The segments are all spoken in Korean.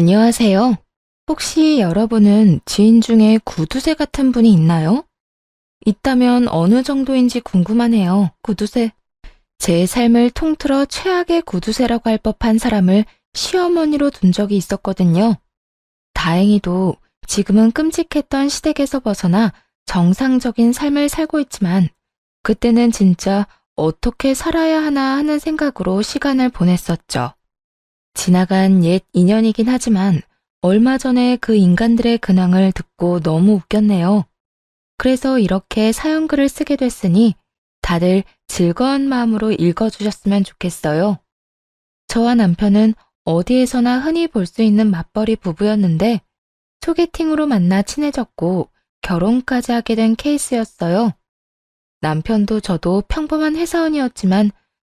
안녕하세요. 혹시 여러분은 지인 중에 구두쇠 같은 분이 있나요? 있다면 어느 정도인지 궁금하네요. 구두쇠. 제 삶을 통틀어 최악의 구두쇠라고 할 법한 사람을 시어머니로 둔 적이 있었거든요. 다행히도 지금은 끔찍했던 시댁에서 벗어나 정상적인 삶을 살고 있지만 그때는 진짜 어떻게 살아야 하나 하는 생각으로 시간을 보냈었죠. 지나간 옛 인연이긴 하지만 얼마 전에 그 인간들의 근황을 듣고 너무 웃겼네요. 그래서 이렇게 사연글을 쓰게 됐으니 다들 즐거운 마음으로 읽어주셨으면 좋겠어요. 저와 남편은 어디에서나 흔히 볼 수 있는 맞벌이 부부였는데 소개팅으로 만나 친해졌고 결혼까지 하게 된 케이스였어요. 남편도 저도 평범한 회사원이었지만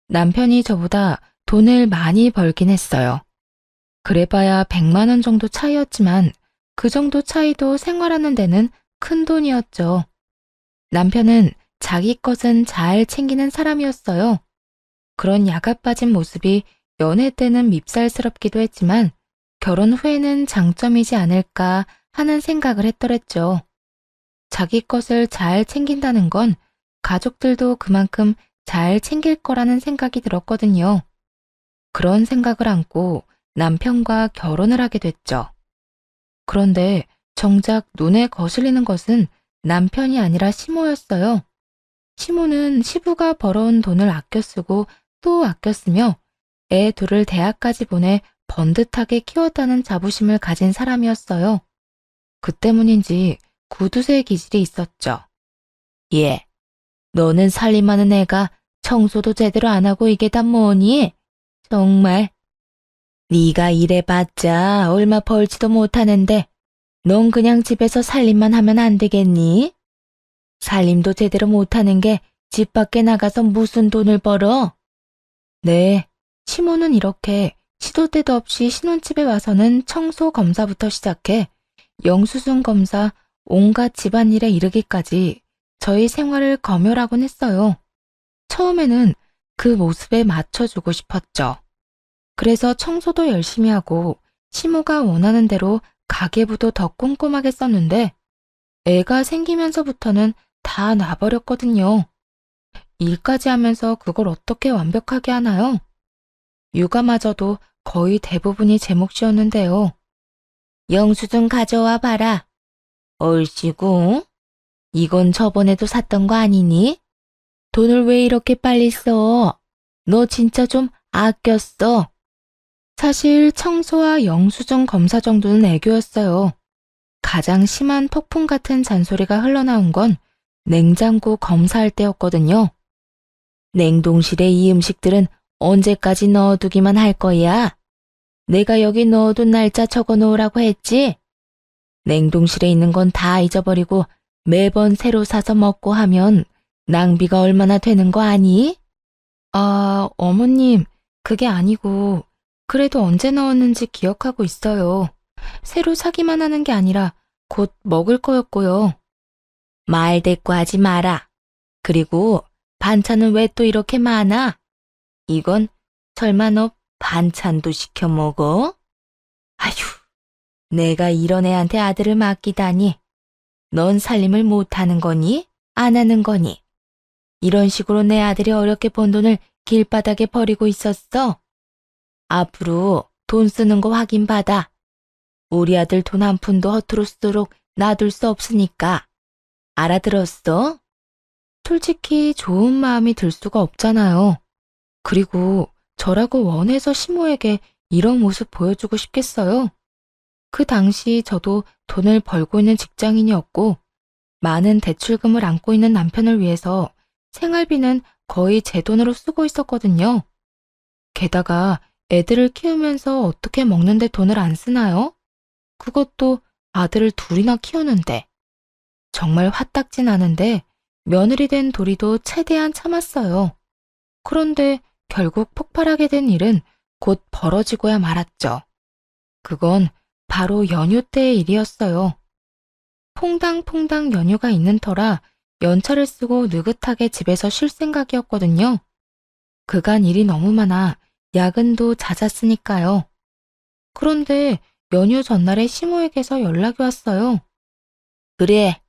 남편이 저보다 돈을 많이 벌긴 했어요. 그래봐야 100만 원 정도 차이였지만 그 정도 차이도 생활하는 데는 큰 돈이었죠. 남편은 자기 것은 잘 챙기는 사람이었어요. 그런 야가 빠진 모습이 연애 때는 밉살스럽기도 했지만 결혼 후에는 장점이지 않을까 하는 생각을 했더랬죠. 자기 것을 잘 챙긴다는 건 가족들도 그만큼 잘 챙길 거라는 생각이 들었거든요. 그런 생각을 안고 남편과 결혼을 하게 됐죠. 그런데 정작 눈에 거슬리는 것은 남편이 아니라 시모였어요. 시모는 시부가 벌어온 돈을 아껴 쓰고 또 아껴 쓰며 애 둘을 대학까지 보내 번듯하게 키웠다는 자부심을 가진 사람이었어요. 그 때문인지 구두쇠 기질이 있었죠. 예, 너는 살림하는 애가 청소도 제대로 안 하고 이게 다 뭐니? 정말. 네가 일해봤자 얼마 벌지도 못하는데 넌 그냥 집에서 살림만 하면 안 되겠니? 살림도 제대로 못하는 게 집 밖에 나가서 무슨 돈을 벌어? 네, 시모는 이렇게 시도 때도 없이 신혼집에 와서는 청소 검사부터 시작해 영수증 검사, 온갖 집안일에 이르기까지 저희 생활을 검열하곤 했어요. 처음에는 그 모습에 맞춰주고 싶었죠. 그래서 청소도 열심히 하고 시모가 원하는 대로 가계부도 더 꼼꼼하게 썼는데 애가 생기면서부터는 다 놔버렸거든요. 일까지 하면서 그걸 어떻게 완벽하게 하나요? 육아마저도 거의 대부분이 제 몫이었는데요. 영수증 가져와 봐라. 얼씨구, 이건 저번에도 샀던 거 아니니? 돈을 왜 이렇게 빨리 써? 너 진짜 좀 아꼈어. 사실 청소와 영수증 검사 정도는 애교였어요. 가장 심한 폭풍 같은 잔소리가 흘러나온 건 냉장고 검사할 때였거든요. 냉동실에 이 음식들은 언제까지 넣어두기만 할 거야? 내가 여기 넣어둔 날짜 적어 놓으라고 했지? 냉동실에 있는 건 다 잊어버리고 매번 새로 사서 먹고 하면 낭비가 얼마나 되는 거 아니? 아, 어머님, 그게 아니고 그래도 언제 넣었는지 기억하고 있어요. 새로 사기만 하는 게 아니라 곧 먹을 거였고요. 말 대꾸하지 마라. 그리고 반찬은 왜 또 이렇게 많아? 이건 설마 너 반찬도 시켜 먹어? 아휴, 내가 이런 애한테 아들을 맡기다니. 넌 살림을 못하는 거니? 안 하는 거니? 이런 식으로 내 아들이 어렵게 번 돈을 길바닥에 버리고 있었어? 앞으로 돈 쓰는 거 확인받아. 우리 아들 돈 한 푼도 허투루 쓰도록 놔둘 수 없으니까. 알아들었어? 솔직히 좋은 마음이 들 수가 없잖아요. 그리고 저라고 원해서 시모에게 이런 모습 보여주고 싶겠어요? 그 당시 저도 돈을 벌고 있는 직장인이었고 많은 대출금을 안고 있는 남편을 위해서 생활비는 거의 제 돈으로 쓰고 있었거든요. 게다가 애들을 키우면서 어떻게 먹는데 돈을 안 쓰나요? 그것도 아들을 둘이나 키우는데. 정말 화딱지 나는데 며느리 된 도리도 최대한 참았어요. 그런데 결국 폭발하게 된 일은 곧 벌어지고야 말았죠. 그건 바로 연휴 때의 일이었어요. 퐁당퐁당 연휴가 있는 터라 연차를 쓰고 느긋하게 집에서 쉴 생각이었거든요. 그간 일이 너무 많아 야근도 잦았으니까요. 그런데 연휴 전날에 시모에게서 연락이 왔어요. 그래,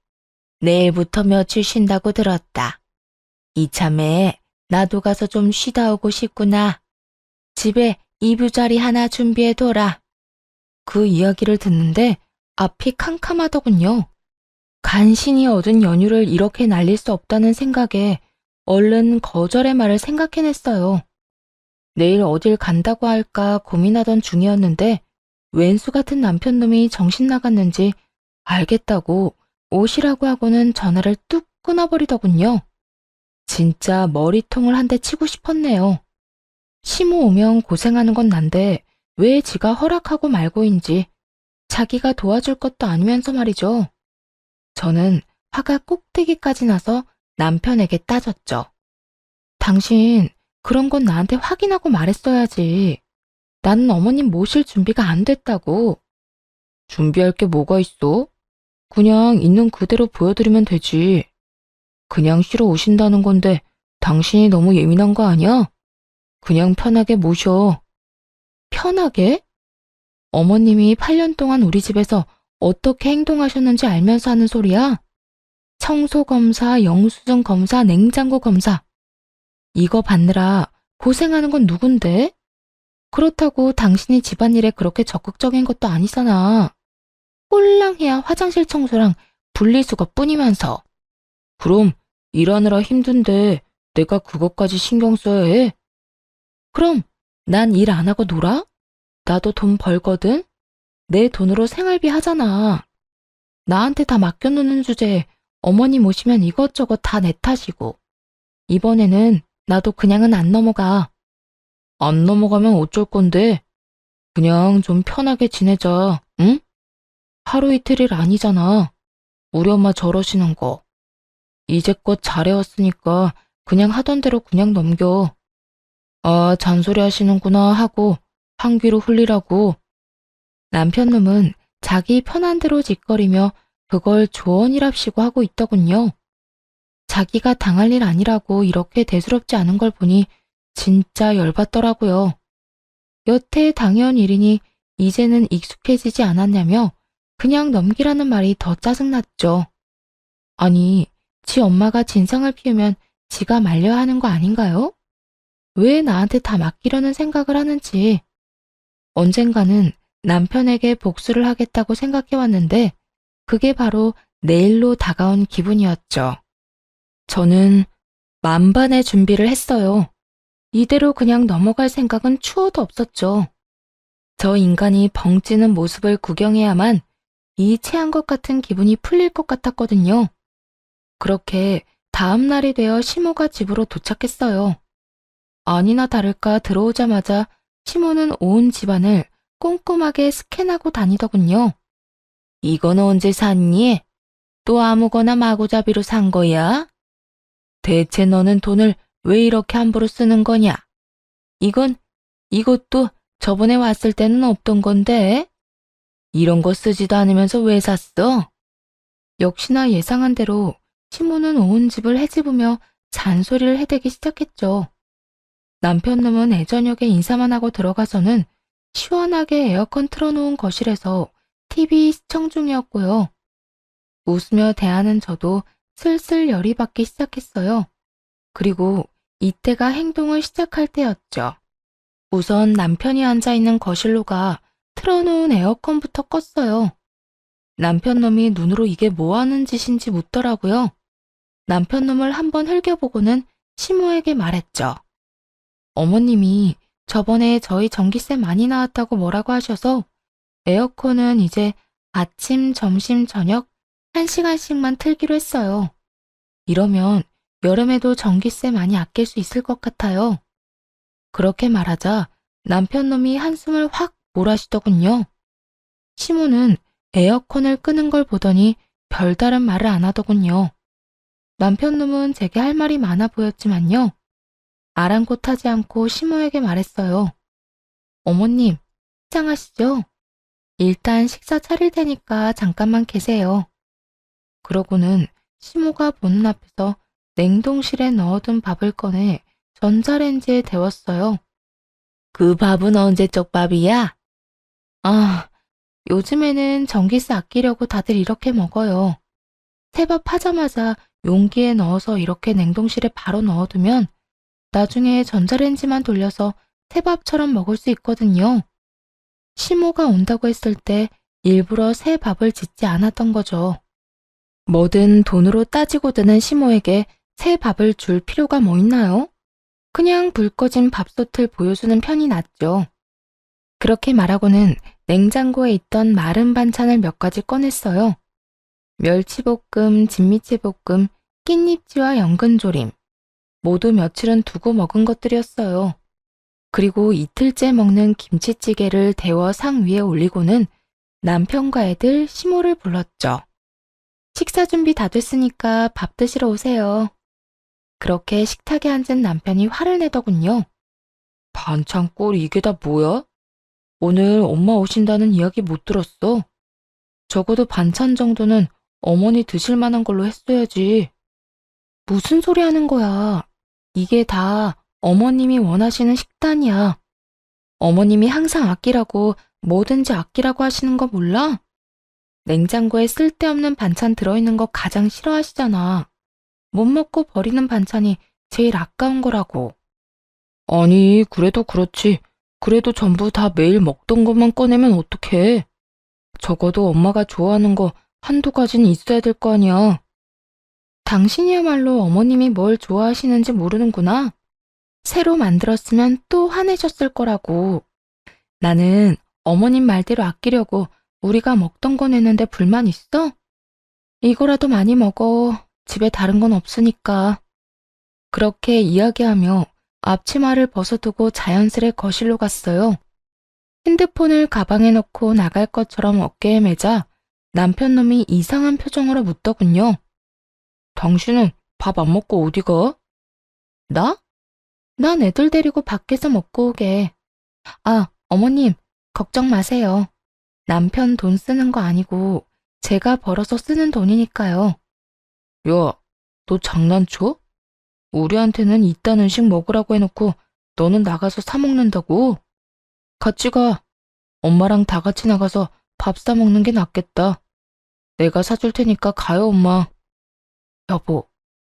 내일부터 며칠 쉰다고 들었다. 이참에 나도 가서 좀 쉬다 오고 싶구나. 집에 이부자리 하나 준비해둬라. 그 이야기를 듣는데 앞이 캄캄하더군요. 간신히 얻은 연휴를 이렇게 날릴 수 없다는 생각에 얼른 거절의 말을 생각해냈어요. 내일 어딜 간다고 할까 고민하던 중이었는데 왼수 같은 남편놈이 정신 나갔는지 알겠다고 오시라고 하고는 전화를 뚝 끊어버리더군요. 진짜 머리통을 한 대 치고 싶었네요. 시모 오면 고생하는 건 난데 왜 지가 허락하고 말고인지 자기가 도와줄 것도 아니면서 말이죠. 저는 화가 꼭대기까지 나서 남편에게 따졌죠. 당신 그런 건 나한테 확인하고 말했어야지. 나는 어머님 모실 준비가 안 됐다고. 준비할 게 뭐가 있어? 그냥 있는 그대로 보여드리면 되지. 그냥 쉬러 오신다는 건데 당신이 너무 예민한 거 아니야? 그냥 편하게 모셔. 편하게? 어머님이 8년 동안 우리 집에서 어떻게 행동하셨는지 알면서 하는 소리야? 청소 검사, 영수증 검사, 냉장고 검사. 이거 받느라 고생하는 건 누군데? 그렇다고 당신이 집안일에 그렇게 적극적인 것도 아니잖아. 꼴랑해야 화장실 청소랑 분리수거뿐이면서. 그럼 일하느라 힘든데 내가 그것까지 신경 써야 해? 그럼 난 일 안 하고 놀아? 나도 돈 벌거든? 내 돈으로 생활비 하잖아. 나한테 다 맡겨놓는 주제에 어머님 오시면 이것저것 다 내 탓이고. 이번에는 나도 그냥은 안 넘어가. 안 넘어가면 어쩔 건데? 그냥 좀 편하게 지내자, 응? 하루 이틀 아니잖아. 우리 엄마 저러시는 거. 이제껏 잘해왔으니까 그냥 하던 대로 그냥 넘겨. 아, 잔소리 하시는구나 하고 한 귀로 흘리라고. 남편놈은 자기 편한 대로 짓거리며 그걸 조언이랍시고 하고 있더군요. 자기가 당할 일 아니라고 이렇게 대수롭지 않은 걸 보니 진짜 열받더라고요. 여태 당해온 일이니 이제는 익숙해지지 않았냐며 그냥 넘기라는 말이 더 짜증났죠. 아니, 지 엄마가 진상을 피우면 지가 말려야 하는 거 아닌가요? 왜 나한테 다 맡기려는 생각을 하는지. 언젠가는 남편에게 복수를 하겠다고 생각해왔는데 그게 바로 내일로 다가온 기분이었죠. 저는 만반의 준비를 했어요. 이대로 그냥 넘어갈 생각은 추호도 없었죠. 저 인간이 벙찌는 모습을 구경해야만 이 체한 것 같은 기분이 풀릴 것 같았거든요. 그렇게 다음 날이 되어 시모가 집으로 도착했어요. 아니나 다를까 들어오자마자 시모는 온 집안을 꼼꼼하게 스캔하고 다니더군요. 이건 언제 샀니? 또 아무거나 마구잡이로 산 거야? 대체 너는 돈을 왜 이렇게 함부로 쓰는 거냐? 이것도 저번에 왔을 때는 없던 건데? 이런 거 쓰지도 않으면서 왜 샀어? 역시나 예상한 대로 시모는 온 집을 헤집으며 잔소리를 해대기 시작했죠. 남편놈은 애저녁에 인사만 하고 들어가서는 시원하게 에어컨 틀어놓은 거실에서 TV 시청 중이었고요. 웃으며 대하는 저도 슬슬 열이 받기 시작했어요. 그리고 이때가 행동을 시작할 때였죠. 우선 남편이 앉아있는 거실로 가 틀어놓은 에어컨부터 껐어요. 남편놈이 눈으로 이게 뭐 하는 짓인지 묻더라고요. 남편놈을 한번 흘겨보고는 시모에게 말했죠. 어머님이 저번에 저희 전기세 많이 나왔다고 뭐라고 하셔서 에어컨은 이제 아침, 점심, 저녁 1시간씩만 틀기로 했어요. 이러면 여름에도 전기세 많이 아낄 수 있을 것 같아요. 그렇게 말하자 남편놈이 한숨을 확 몰아쉬더군요. 시모는 에어컨을 끄는 걸 보더니 별다른 말을 안 하더군요. 남편놈은 제게 할 말이 많아 보였지만요. 아랑곳하지 않고 시모에게 말했어요. 어머님, 식장하시죠? 일단 식사 차릴 테니까 잠깐만 계세요. 그러고는 시모가 보는 앞에서 냉동실에 넣어둔 밥을 꺼내 전자레인지에 데웠어요. 그 밥은 언제적 밥이야? 아, 요즘에는 전기세 아끼려고 다들 이렇게 먹어요. 새밥 하자마자 용기에 넣어서 이렇게 냉동실에 바로 넣어두면 나중에 전자레인지만 돌려서 새밥처럼 먹을 수 있거든요. 시모가 온다고 했을 때 일부러 새 밥을 짓지 않았던 거죠. 뭐든 돈으로 따지고 드는 시모에게 새 밥을 줄 필요가 뭐 있나요? 그냥 불 꺼진 밥솥을 보여주는 편이 낫죠. 그렇게 말하고는 냉장고에 있던 마른 반찬을 몇 가지 꺼냈어요. 멸치볶음, 진미채볶음, 깻잎지와 연근조림. 모두 며칠은 두고 먹은 것들이었어요. 그리고 이틀째 먹는 김치찌개를 데워 상 위에 올리고는 남편과 애들 시모를 불렀죠. 식사 준비 다 됐으니까 밥 드시러 오세요. 그렇게 식탁에 앉은 남편이 화를 내더군요. 반찬 꼴 이게 다 뭐야? 오늘 엄마 오신다는 이야기 못 들었어. 적어도 반찬 정도는 어머니 드실 만한 걸로 했어야지. 무슨 소리 하는 거야? 이게 다 어머님이 원하시는 식단이야. 어머님이 항상 아끼라고 뭐든지 아끼라고 하시는 거 몰라? 냉장고에 쓸데없는 반찬 들어있는 거 가장 싫어하시잖아. 못 먹고 버리는 반찬이 제일 아까운 거라고. 아니, 그래도 그렇지. 그래도 전부 다 매일 먹던 것만 꺼내면 어떡해. 적어도 엄마가 좋아하는 거 한두 가지는 있어야 될 거 아니야. 당신이야말로 어머님이 뭘 좋아하시는지 모르는구나. 새로 만들었으면 또 화내셨을 거라고. 나는 어머님 말대로 아끼려고 우리가 먹던 거 냈는데 불만 있어? 이거라도 많이 먹어. 집에 다른 건 없으니까. 그렇게 이야기하며 앞치마를 벗어두고 자연스레 거실로 갔어요. 핸드폰을 가방에 넣고 나갈 것처럼 어깨에 매자 남편 놈이 이상한 표정으로 묻더군요. 당신은 밥 안 먹고 어디 가? 나? 난 애들 데리고 밖에서 먹고 오게. 아, 어머님, 걱정 마세요. 남편 돈 쓰는 거 아니고 제가 벌어서 쓰는 돈이니까요. 야, 너 장난쳐? 우리한테는 이딴 음식 먹으라고 해놓고 너는 나가서 사 먹는다고? 같이 가. 엄마랑 다 같이 나가서 밥 사 먹는 게 낫겠다. 내가 사줄 테니까 가요, 엄마. 여보,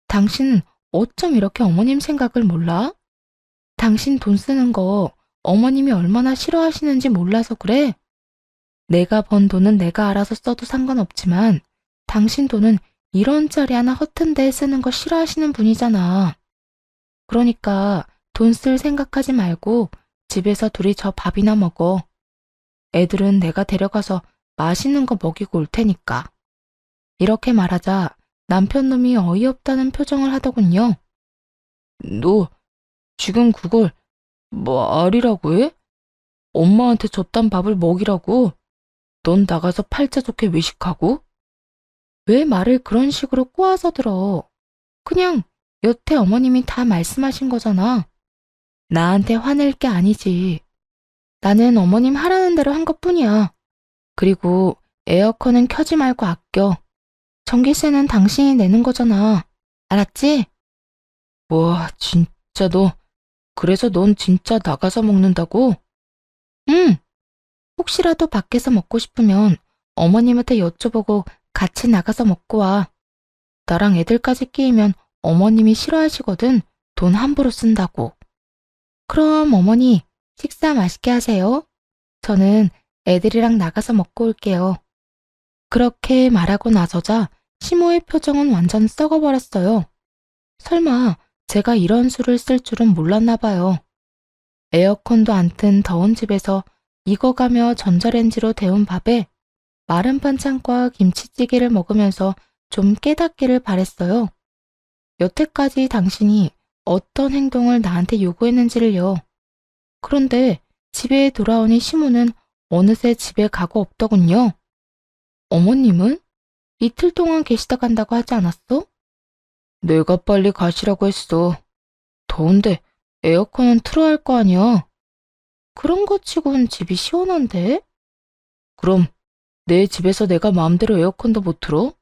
당신 어쩜 이렇게 어머님 생각을 몰라? 당신 돈 쓰는 거 어머님이 얼마나 싫어하시는지 몰라서 그래? 내가 번 돈은 내가 알아서 써도 상관없지만 당신 돈은 1원짜리 하나 허튼 데에 쓰는 거 싫어하시는 분이잖아. 그러니까 돈 쓸 생각하지 말고 집에서 둘이 저 밥이나 먹어. 애들은 내가 데려가서 맛있는 거 먹이고 올 테니까. 이렇게 말하자 남편 놈이 어이없다는 표정을 하더군요. 너 지금 그걸 말이라고 해? 엄마한테 줬단 밥을 먹이라고? 넌 나가서 팔자 좋게 외식하고? 왜 말을 그런 식으로 꼬아서 들어? 그냥 여태 어머님이 다 말씀하신 거잖아. 나한테 화낼 게 아니지. 나는 어머님 하라는 대로 한 것뿐이야. 그리고 에어컨은 켜지 말고 아껴. 전기세는 당신이 내는 거잖아. 알았지? 와, 진짜 너. 그래서 넌 진짜 나가서 먹는다고? 응. 혹시라도 밖에서 먹고 싶으면 어머님한테 여쭤보고 같이 나가서 먹고 와. 나랑 애들까지 끼이면 어머님이 싫어하시거든. 돈 함부로 쓴다고. 그럼 어머니, 식사 맛있게 하세요. 저는 애들이랑 나가서 먹고 올게요. 그렇게 말하고 나서자 시모의 표정은 완전 썩어버렸어요. 설마 제가 이런 수를 쓸 줄은 몰랐나 봐요. 에어컨도 안 튼 더운 집에서 익어가며 전자레인지로 데운 밥에 마른 반찬과 김치찌개를 먹으면서 좀 깨닫기를 바랬어요. 여태까지 당신이 어떤 행동을 나한테 요구했는지를요. 그런데 집에 돌아오니 시모는 어느새 집에 가고 없더군요. 어머님은? 이틀 동안 계시다 간다고 하지 않았어? 내가 빨리 가시라고 했어. 더운데 에어컨은 틀어야 할 거 아니야. 그런 거 치고는 집이 시원한데? 그럼 내 집에서 내가 마음대로 에어컨도 못 틀어?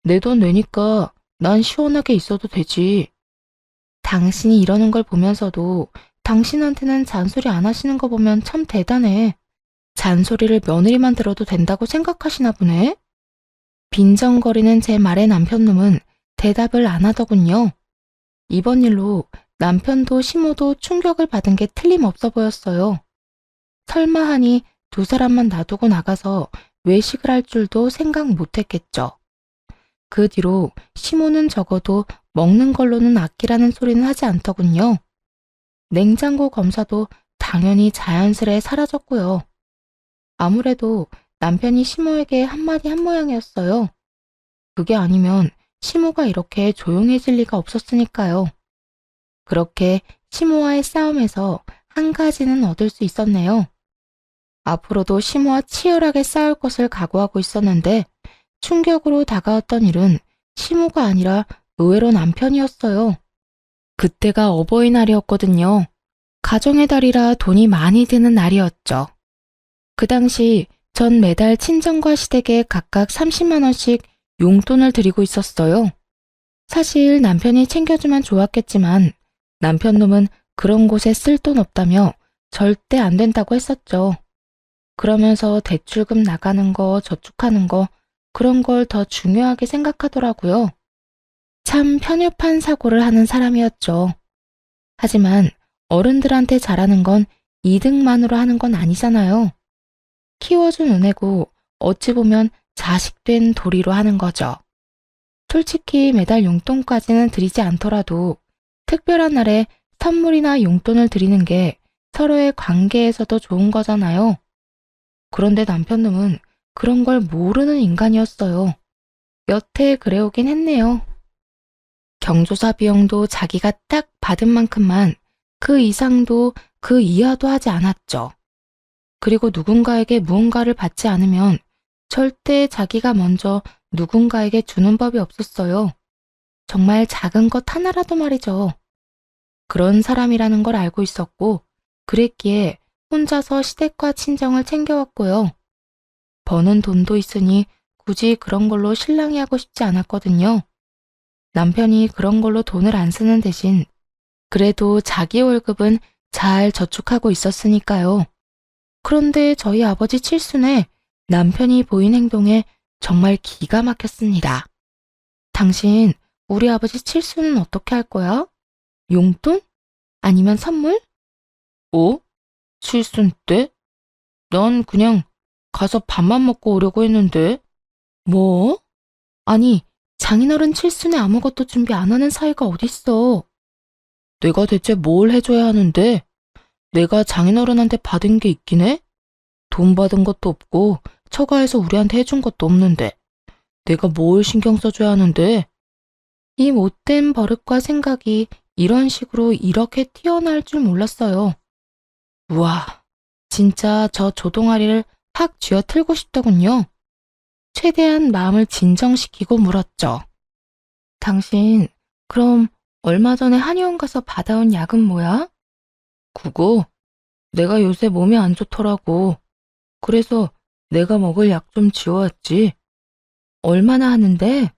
내 돈 내니까 난 시원하게 있어도 되지. 당신이 이러는 걸 보면서도 당신한테는 잔소리 안 하시는 거 보면 참 대단해. 잔소리를 며느리만 들어도 된다고 생각하시나 보네. 빈정거리는 제 말에 남편놈은 대답을 안 하더군요. 이번 일로 남편도 시모도 충격을 받은 게 틀림없어 보였어요. 설마 하니 두 사람만 놔두고 나가서 외식을 할 줄도 생각 못했겠죠. 그 뒤로 시모는 적어도 먹는 걸로는 아끼라는 소리는 하지 않더군요. 냉장고 검사도 당연히 자연스레 사라졌고요. 아무래도 남편이 시모에게 한마디 한 모양이었어요. 그게 아니면 시모가 이렇게 조용해질 리가 없었으니까요. 그렇게 시모와의 싸움에서 한 가지는 얻을 수 있었네요. 앞으로도 시모와 치열하게 싸울 것을 각오하고 있었는데 충격으로 다가왔던 일은 시모가 아니라 의외로 남편이었어요. 그때가 어버이날이었거든요. 가정의 달이라 돈이 많이 드는 날이었죠. 그 당시 전 매달 친정과 시댁에 각각 30만 원씩 용돈을 드리고 있었어요. 사실 남편이 챙겨주면 좋았겠지만 남편놈은 그런 곳에 쓸 돈 없다며 절대 안 된다고 했었죠. 그러면서 대출금 나가는 거, 저축하는 거, 그런 걸 더 중요하게 생각하더라고요. 참 편협한 사고를 하는 사람이었죠. 하지만 어른들한테 잘하는 건 이득만으로 하는 건 아니잖아요. 키워준 은혜고 어찌 보면 자식된 도리로 하는 거죠. 솔직히 매달 용돈까지는 드리지 않더라도 특별한 날에 선물이나 용돈을 드리는 게 서로의 관계에서도 좋은 거잖아요. 그런데 남편놈은 그런 걸 모르는 인간이었어요. 여태 그래오긴 했네요. 경조사 비용도 자기가 딱 받은 만큼만 그 이상도 그 이하도 하지 않았죠. 그리고 누군가에게 무언가를 받지 않으면 절대 자기가 먼저 누군가에게 주는 법이 없었어요. 정말 작은 것 하나라도 말이죠. 그런 사람이라는 걸 알고 있었고 그랬기에 혼자서 시댁과 친정을 챙겨왔고요. 버는 돈도 있으니 굳이 그런 걸로 실랑이 하고 싶지 않았거든요. 남편이 그런 걸로 돈을 안 쓰는 대신 그래도 자기 월급은 잘 저축하고 있었으니까요. 그런데 저희 아버지 칠순에 남편이 보인 행동에 정말 기가 막혔습니다. 당신 우리 아버지 칠순은 어떻게 할 거야? 용돈? 아니면 선물? 칠순 때? 난 그냥 가서 밥만 먹고 오려고 했는데. 뭐? 아니, 장인어른 칠순에 아무것도 준비 안 하는 사이가 어딨어. 내가 대체 뭘 해줘야 하는데? 내가 장인어른한테 받은 게 있긴 해? 돈 받은 것도 없고 처가에서 우리한테 해준 것도 없는데 내가 뭘 신경 써줘야 하는데? 이 못된 버릇과 생각이 이런 식으로 이렇게 튀어나올 줄 몰랐어요. 우와, 진짜 저 조동아리를 확 쥐어틀고 싶더군요. 최대한 마음을 진정시키고 물었죠. 당신, 그럼 얼마 전에 한의원 가서 받아온 약은 뭐야? 그거? 내가 요새 몸이 안 좋더라고. 그래서 내가 먹을 약 좀 지어왔지. 얼마나 하는데?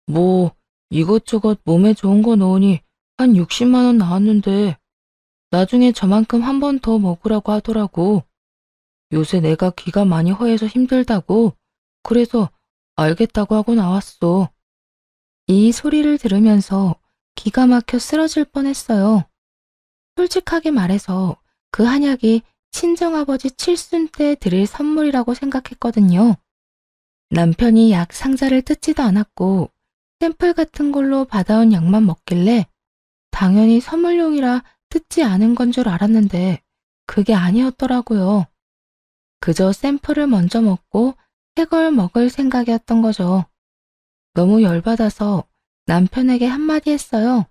뭐 이것저것 몸에 좋은 거 넣으니 한 60만 원 나왔는데 나중에 저만큼 한 번 더 먹으라고 하더라고. 요새 내가 귀가 많이 허해서 힘들다고. 그래서 알겠다고 하고 나왔어. 이 소리를 들으면서 기가 막혀 쓰러질 뻔했어요. 솔직하게 말해서 그 한약이 친정아버지 칠순 때 드릴 선물이라고 생각했거든요. 남편이 약 상자를 뜯지도 않았고 샘플 같은 걸로 받아온 약만 먹길래 당연히 선물용이라 뜯지 않은 건 줄 알았는데 그게 아니었더라고요. 그저 샘플을 먼저 먹고 새 걸 먹을 생각이었던 거죠. 너무 열받아서 남편에게 한마디 했어요.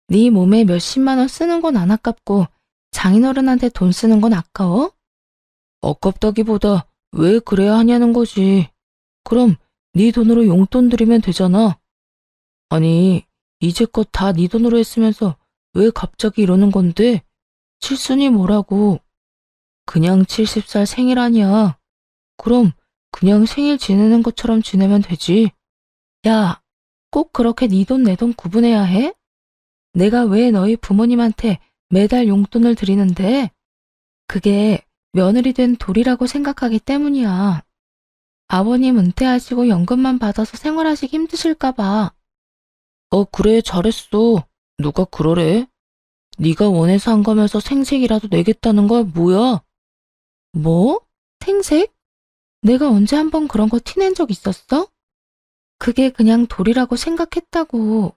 네 몸에 몇십만 원 쓰는 건 안 아깝고 장인어른한테 돈 쓰는 건 아까워? 아깝다기보다 왜 그래야 하냐는 거지. 그럼 네 돈으로 용돈 드리면 되잖아. 아니, 이제껏 다 네 돈으로 했으면서 왜 갑자기 이러는 건데? 칠순이 뭐라고? 그냥 70살 생일 아니야. 그럼 그냥 생일 지내는 것처럼 지내면 되지. 야, 꼭 그렇게 네 돈 내 돈 구분해야 해? 내가 왜 너희 부모님한테 매달 용돈을 드리는데? 그게 며느리 된 도리라고 생각하기 때문이야. 아버님 은퇴하시고 연금만 받아서 생활하시기 힘드실까 봐. 그래, 잘했어. 누가 그러래? 네가 원해서 한 거면서 생색이라도 내겠다는 거야, 뭐야? 뭐? 생색? 내가 언제 한번 그런 거 티낸 적 있었어? 그게 그냥 도리라고 생각했다고.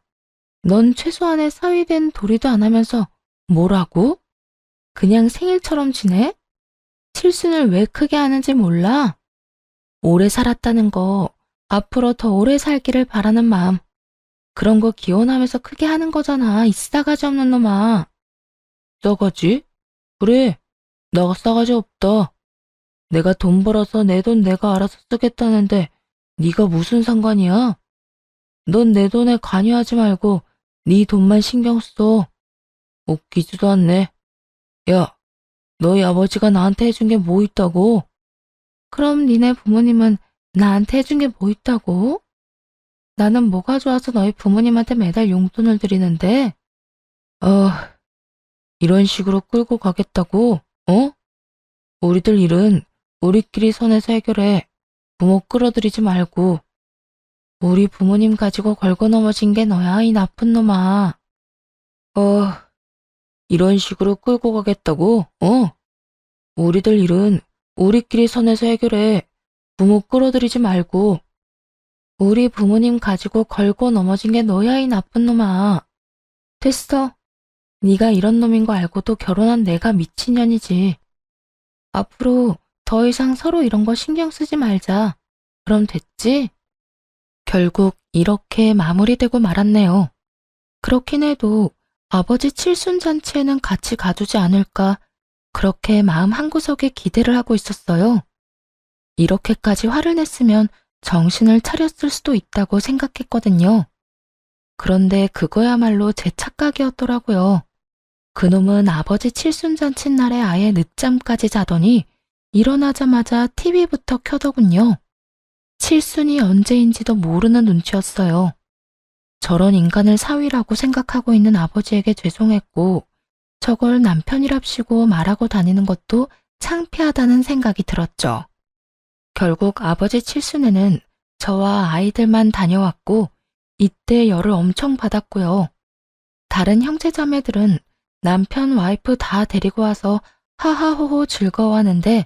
넌 최소한의 사위된 도리도 안 하면서 뭐라고? 그냥 생일처럼 지내? 칠순을 왜 크게 하는지 몰라? 오래 살았다는 거, 앞으로 더 오래 살기를 바라는 마음. 그런 거 기원하면서 크게 하는 거잖아, 이 싸가지 없는 놈아. 싸가지? 그래, 나가 싸가지 없다. 내가 돈 벌어서 내 돈 내가 알아서 쓰겠다는데 네가 무슨 상관이야? 넌 내 돈에 관여하지 말고 네 돈만 신경 써. 웃기지도 않네. 야, 너희 아버지가 나한테 해준 게 뭐 있다고? 그럼 니네 부모님은 나한테 해준 게 뭐 있다고? 나는 뭐가 좋아서 너희 부모님한테 매달 용돈을 드리는데? 이런 식으로 끌고 가겠다고? 어? 우리들 일은 우리끼리 선에서 해결해. 부모 끌어들이지 말고. 우리 부모님 가지고 걸고 넘어진 게 너야, 이 나쁜 놈아. 이런 식으로 끌고 가겠다고? 우리들 일은 우리끼리 선에서 해결해. 부모 끌어들이지 말고. 우리 부모님 가지고 걸고 넘어진 게 너야, 이 나쁜 놈아. 됐어. 네가 이런 놈인 거 알고도 결혼한 내가 미친년이지. 앞으로 더 이상 서로 이런 거 신경 쓰지 말자. 그럼 됐지? 결국 이렇게 마무리되고 말았네요. 그렇긴 해도 아버지 칠순잔치에는 같이 가주지 않을까 그렇게 마음 한구석에 기대를 하고 있었어요. 이렇게까지 화를 냈으면 정신을 차렸을 수도 있다고 생각했거든요. 그런데 그거야말로 제 착각이었더라고요. 그놈은 아버지 칠순잔치 날에 아예 늦잠까지 자더니 일어나자마자 TV부터 켜더군요. 칠순이 언제인지도 모르는 눈치였어요. 저런 인간을 사위라고 생각하고 있는 아버지에게 죄송했고 저걸 남편이랍시고 말하고 다니는 것도 창피하다는 생각이 들었죠. 결국 아버지 칠순에는 저와 아이들만 다녀왔고 이때 열을 엄청 받았고요. 다른 형제자매들은 남편 와이프 다 데리고 와서 하하호호 즐거워하는데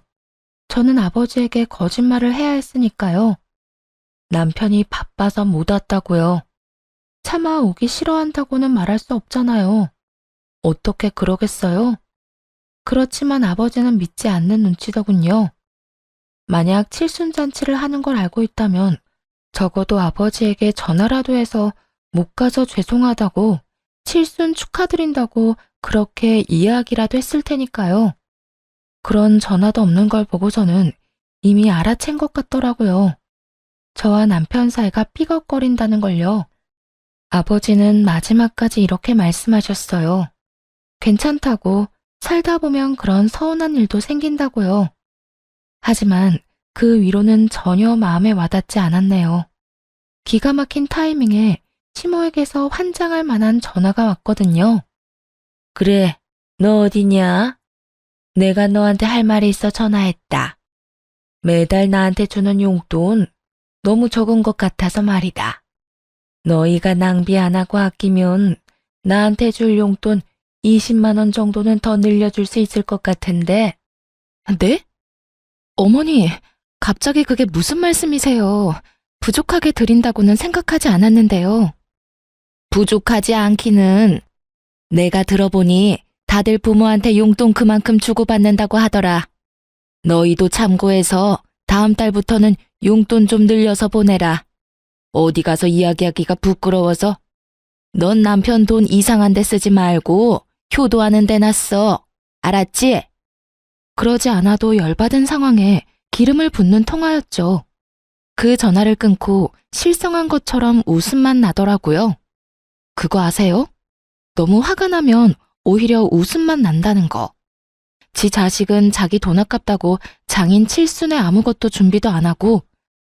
저는 아버지에게 거짓말을 해야 했으니까요. 남편이 바빠서 못 왔다고요. 차마 오기 싫어한다고는 말할 수 없잖아요. 어떻게 그러겠어요? 그렇지만 아버지는 믿지 않는 눈치더군요. 만약 칠순잔치를 하는 걸 알고 있다면 적어도 아버지에게 전화라도 해서 못 가서 죄송하다고 칠순 축하드린다고 그렇게 이야기라도 했을 테니까요. 그런 전화도 없는 걸 보고서는 이미 알아챈 것 같더라고요. 저와 남편 사이가 삐걱거린다는 걸요. 아버지는 마지막까지 이렇게 말씀하셨어요. 괜찮다고 살다 보면 그런 서운한 일도 생긴다고요. 하지만 그 위로는 전혀 마음에 와닿지 않았네요. 기가 막힌 타이밍에 시모에게서 환장할 만한 전화가 왔거든요. 그래, 너 어디냐? 내가 너한테 할 말이 있어 전화했다. 매달 나한테 주는 용돈 너무 적은 것 같아서 말이다. 너희가 낭비 안 하고 아끼면 나한테 줄 용돈 20만 원 정도는 더 늘려줄 수 있을 것 같은데. 네? 어머니, 갑자기 그게 무슨 말씀이세요? 부족하게 드린다고는 생각하지 않았는데요. 부족하지 않기는 내가 들어보니 다들 부모한테 용돈 그만큼 주고받는다고 하더라. 너희도 참고해서 다음 달부터는 용돈 좀 늘려서 보내라. 어디 가서 이야기하기가 부끄러워서. 넌 남편 돈 이상한 데 쓰지 말고 효도하는 데나 써. 알았지? 그러지 않아도 열받은 상황에 기름을 붓는 통화였죠. 그 전화를 끊고 실성한 것처럼 웃음만 나더라고요. 그거 아세요? 너무 화가 나면 오히려 웃음만 난다는 거. 지 자식은 자기 돈 아깝다고 장인 칠순에 아무것도 준비도 안 하고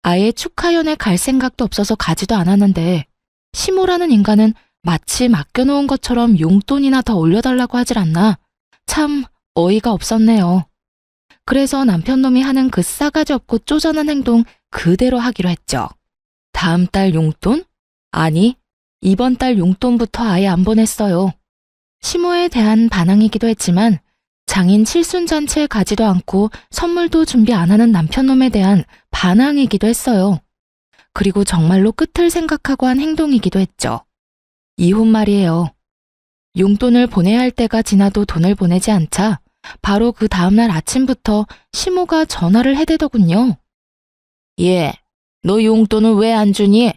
아예 축하연에 갈 생각도 없어서 가지도 않았는데 시모라는 인간은 마치 맡겨놓은 것처럼 용돈이나 더 올려달라고 하질 않나 참 어이가 없었네요. 그래서 남편놈이 하는 그 싸가지 없고 쪼잔한 행동 그대로 하기로 했죠. 다음 달 용돈? 아니, 이번 달 용돈부터 아예 안 보냈어요. 시모에 대한 반항이기도 했지만 장인 칠순잔치에 가지도 않고 선물도 준비 안 하는 남편놈에 대한 반항이기도 했어요. 그리고 정말로 끝을 생각하고 한 행동이기도 했죠. 이혼 말이에요. 용돈을 보내야 할 때가 지나도 돈을 보내지 않자 바로 그 다음날 아침부터 시모가 전화를 해대더군요. 얘, 너 용돈은 왜 안 주니?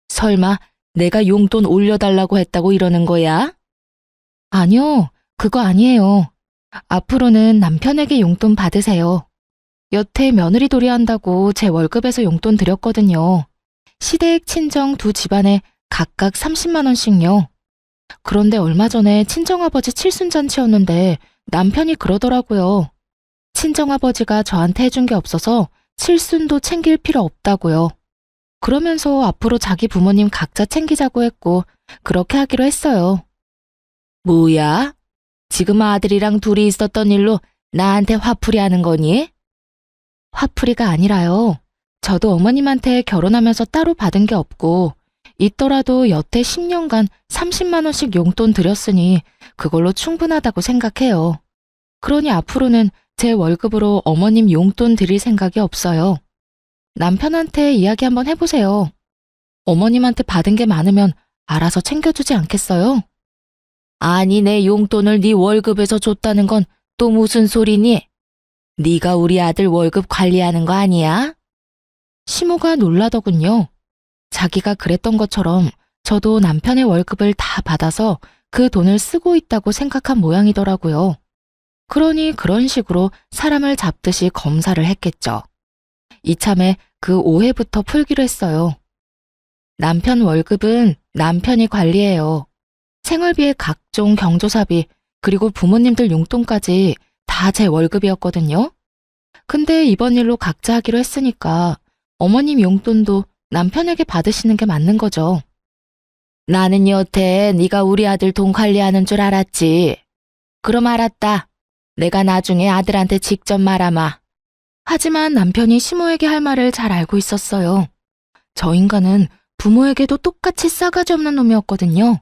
설마 내가 용돈 올려달라고 했다고 이러는 거야? 아니요, 그거 아니에요. 앞으로는 남편에게 용돈 받으세요. 여태 며느리 도리한다고 제 월급에서 용돈 드렸거든요. 시댁 친정 두 집안에 각각 30만 원씩요. 그런데 얼마 전에 친정아버지 칠순잔치였는데 남편이 그러더라고요. 친정아버지가 저한테 해준 게 없어서 칠순도 챙길 필요 없다고요. 그러면서 앞으로 자기 부모님 각자 챙기자고 했고 그렇게 하기로 했어요. 뭐야? 지금 아들이랑 둘이 있었던 일로 나한테 화풀이 하는 거니? 화풀이가 아니라요. 저도 어머님한테 결혼하면서 따로 받은 게 없고 있더라도 여태 10년간 30만 원씩 용돈 드렸으니 그걸로 충분하다고 생각해요. 그러니 앞으로는 제 월급으로 어머님 용돈 드릴 생각이 없어요. 남편한테 이야기 한번 해보세요. 어머님한테 받은 게 많으면 알아서 챙겨주지 않겠어요? 아니, 내 용돈을 네 월급에서 줬다는 건 또 무슨 소리니? 네가 우리 아들 월급 관리하는 거 아니야? 시모가 놀라더군요. 자기가 그랬던 것처럼 저도 남편의 월급을 다 받아서 그 돈을 쓰고 있다고 생각한 모양이더라고요. 그러니 그런 식으로 사람을 잡듯이 검사를 했겠죠. 이참에 그 오해부터 풀기로 했어요. 남편 월급은 남편이 관리해요. 생활비의 각종 경조사비 그리고 부모님들 용돈까지 다 제 월급이었거든요. 근데 이번 일로 각자 하기로 했으니까 어머님 용돈도 남편에게 받으시는 게 맞는 거죠. 나는 여태 네가 우리 아들 돈 관리하는 줄 알았지. 그럼 알았다. 내가 나중에 아들한테 직접 말하마. 하지만 남편이 시모에게 할 말을 잘 알고 있었어요. 저 인간은 부모에게도 똑같이 싸가지 없는 놈이었거든요.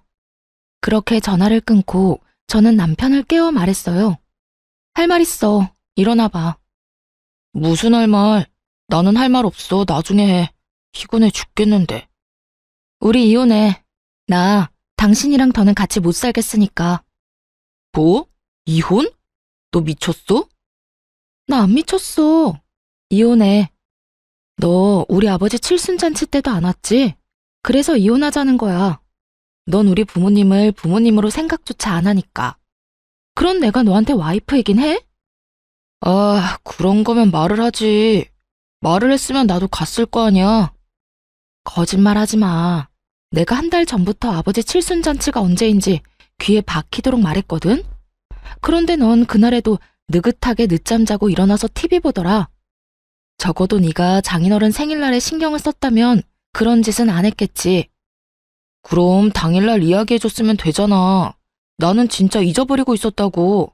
그렇게 전화를 끊고 저는 남편을 깨워 말했어요. 할 말 있어. 일어나봐. 무슨 할 말? 나는 할 말 없어. 나중에 해. 피곤해 죽겠는데. 우리 이혼해. 나 당신이랑 더는 같이 못 살겠으니까. 뭐? 이혼? 너 미쳤어? 나 안 미쳤어. 이혼해. 너 우리 아버지 칠순잔치 때도 안 왔지? 그래서 이혼하자는 거야. 넌 우리 부모님을 부모님으로 생각조차 안 하니까. 그런 내가 너한테 와이프이긴 해? 아, 그런 거면 말을 하지. 말을 했으면 나도 갔을 거 아니야. 거짓말 하지 마. 내가 한 달 전부터 아버지 칠순잔치가 언제인지 귀에 박히도록 말했거든? 그런데 넌 그날에도 느긋하게 늦잠 자고 일어나서 TV 보더라. 적어도 네가 장인어른 생일날에 신경을 썼다면 그런 짓은 안 했겠지. 그럼 당일날 이야기해줬으면 되잖아. 나는 진짜 잊어버리고 있었다고.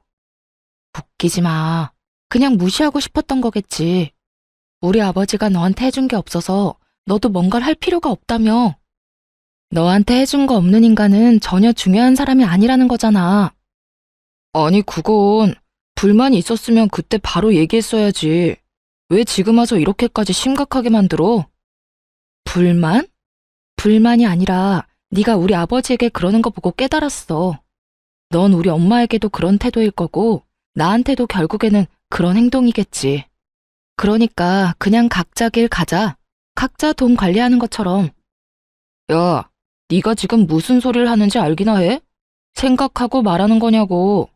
웃기지 마. 그냥 무시하고 싶었던 거겠지. 우리 아버지가 너한테 해준 게 없어서 너도 뭔가를 할 필요가 없다며. 너한테 해준 거 없는 인간은 전혀 중요한 사람이 아니라는 거잖아. 아니, 그건 불만이 있었으면 그때 바로 얘기했어야지. 왜 지금 와서 이렇게까지 심각하게 만들어? 불만? 불만이 아니라 네가 우리 아버지에게 그러는 거 보고 깨달았어. 넌 우리 엄마에게도 그런 태도일 거고 나한테도 결국에는 그런 행동이겠지. 그러니까 그냥 각자 길 가자. 각자 돈 관리하는 것처럼. 야, 네가 지금 무슨 소리를 하는지 알기나 해? 생각하고 말하는 거냐고.